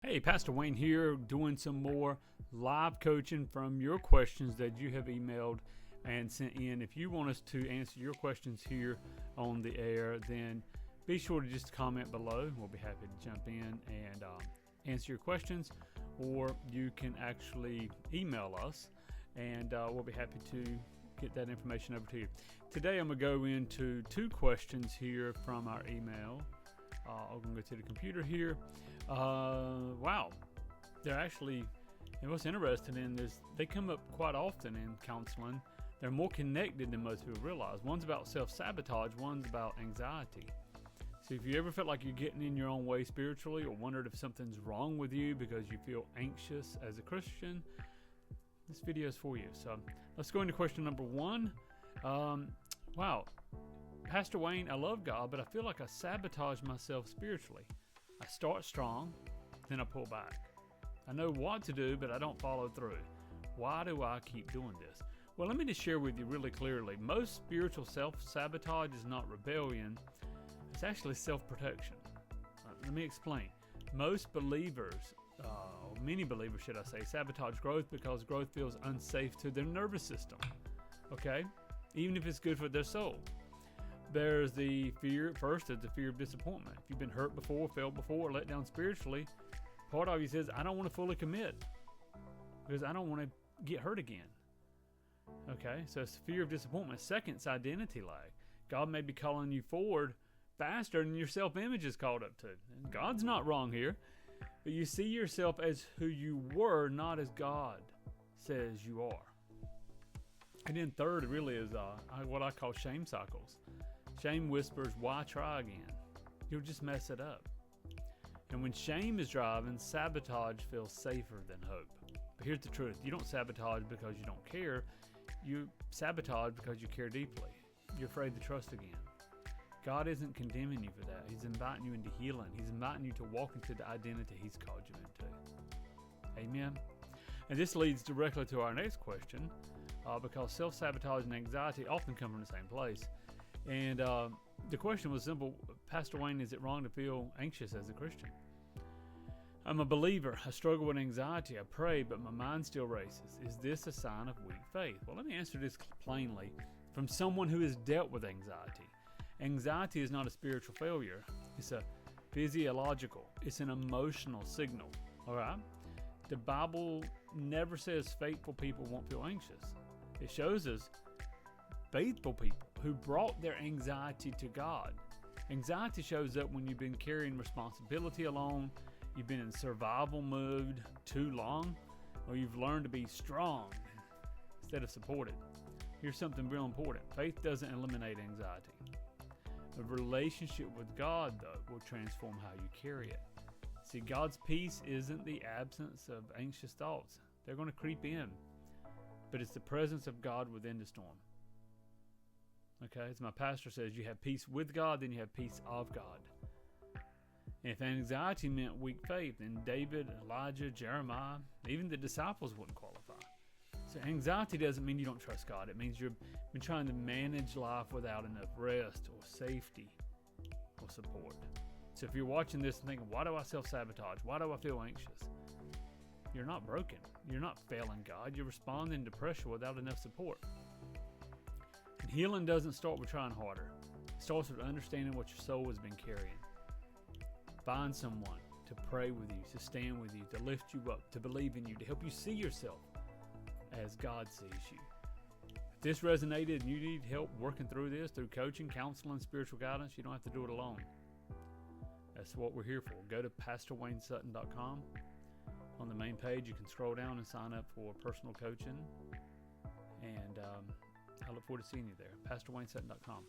Hey, Pastor Wayne here, doing some more live coaching from your questions that you have emailed and sent in. If you want us to answer your questions here on the air, then be sure to just comment below. We'll be happy to jump in and answer your questions, or you can actually email us, and we'll be happy to get that information over to you. Today, I'm going to go into two questions here from our email. I'm going to go to the computer here. Wow. They're actually, and what's interesting in this, they come up quite often in counseling. They're more connected than most people realize. One's about self-sabotage, one's about anxiety. So if you ever felt like you're getting in your own way spiritually, or wondered if something's wrong with you because you feel anxious as a Christian, this video is for you. So let's go into question number one. Wow. Pastor Wayne, I love God, but I feel like I sabotage myself spiritually. I start strong, then I pull back. I know what to do, but I don't follow through. Why do I keep doing this? Well, let me just share with you really clearly. Most spiritual self-sabotage is not rebellion. It's actually self-protection. Let me explain. Most believers, many believers should I say, sabotage growth because growth feels unsafe to their nervous system. Okay? Even if it's good for their soul. There's the fear, first there's the fear of disappointment. If you've been hurt before, failed before, let down spiritually, part of you says, I don't want to fully commit because I don't want to get hurt again. Okay, so it's fear of disappointment. Second, it's identity lag. God may be calling you forward faster than your self-image is called up to. And God's not wrong here, but you see yourself as who you were, not as God says you are. And then third really is what I call shame cycles. Shame whispers, why try again? You'll just mess it up. And when shame is driving, sabotage feels safer than hope. But here's the truth. You don't sabotage because you don't care. You sabotage because you care deeply. You're afraid to trust again. God isn't condemning you for that. He's inviting you into healing. He's inviting you to walk into the identity He's called you into. Amen? And this leads directly to our next question, because self-sabotage and anxiety often come from the same place. And the question was simple. Pastor Wayne, is it wrong to feel anxious as a Christian? I'm a believer. I struggle with anxiety. I pray, but my mind still races. Is this a sign of weak faith? Well, let me answer this plainly from someone who has dealt with anxiety. Anxiety is not a spiritual failure. It's a physiological. It's an emotional signal. All right? The Bible never says faithful people won't feel anxious. It shows us faithful people who brought their anxiety to God. Anxiety shows up when you've been carrying responsibility alone, you've been in survival mode too long, or you've learned to be strong instead of supported. Here's something real important. Faith doesn't eliminate anxiety. A relationship with God, though, will transform how you carry it. See, God's peace isn't the absence of anxious thoughts. They're going to creep in, but it's the presence of God within the storm. Okay, as my pastor says, you have peace with God, then you have peace of God. And if anxiety meant weak faith, then David, Elijah, Jeremiah, even the disciples wouldn't qualify. So anxiety doesn't mean you don't trust God. It means you've been trying to manage life without enough rest or safety or support. So if you're watching this and thinking, why do I self-sabotage? Why do I feel anxious? You're not broken. You're not failing God. You're responding to pressure without enough support. And healing doesn't start with trying harder. It starts with understanding what your soul has been carrying. Find someone to pray with you, to stand with you, to lift you up, to believe in you, to help you see yourself as God sees you. If this resonated and you need help working through this, through coaching, counseling, spiritual guidance, you don't have to do it alone. That's what we're here for. Go to PastorWayneSutton.com. On the main page, you can scroll down and sign up for personal coaching. And I look forward to seeing you there. PastorWayneSutton.com.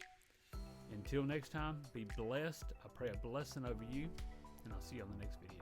Until next time, be blessed. I pray a blessing over you, and I'll see you on the next video.